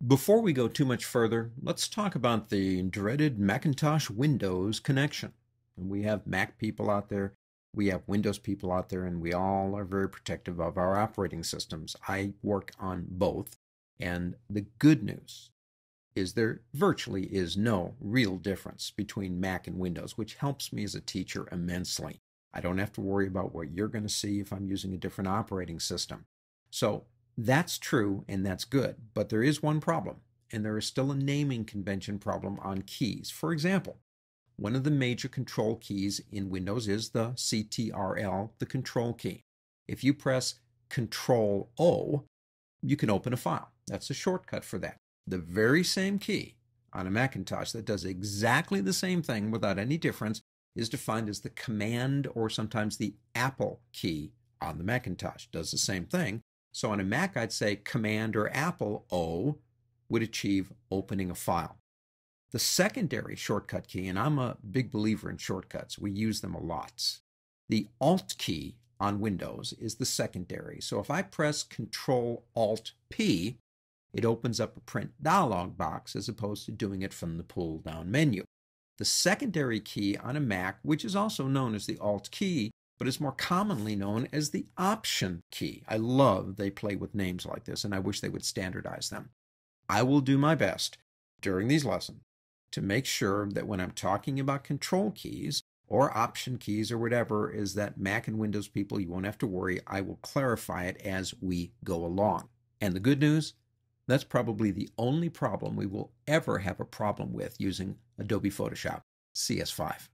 Before we go too much further, let's talk about the dreaded Macintosh Windows connection. We have Mac people out there, we have Windows people out there, and we all are very protective of our operating systems. I work on both, and the good news is there virtually is no real difference between Mac and Windows, which helps me as a teacher immensely. I don't have to worry about what you're going to see if I'm using a different operating system. So that's true and that's good, but there is one problem, and there is still a naming convention problem on keys. For example, one of the major control keys in Windows is the CTRL, the control key. If you press Control O, you can open a file. That's a shortcut for that. The very same key on a Macintosh that does exactly the same thing without any difference is defined as the Command or sometimes the Apple key on the Macintosh. Does the same thing. So on a Mac, I'd say Command or Apple O would achieve opening a file. The secondary shortcut key, and I'm a big believer in shortcuts, we use them a lot. The Alt key on Windows is the secondary. So if I press Control Alt P, it opens up a print dialog box as opposed to doing it from the pull down menu. The secondary key on a Mac, which is also known as the Alt key, but is more commonly known as the Option key. I love they play with names like this, and I wish they would standardize them. I will do my best during these lessons to make sure that when I'm talking about control keys or option keys or whatever, is that Mac and Windows people, you won't have to worry. I will clarify it as we go along. And the good news, that's probably the only problem we will ever have a problem with using Adobe Photoshop CS5.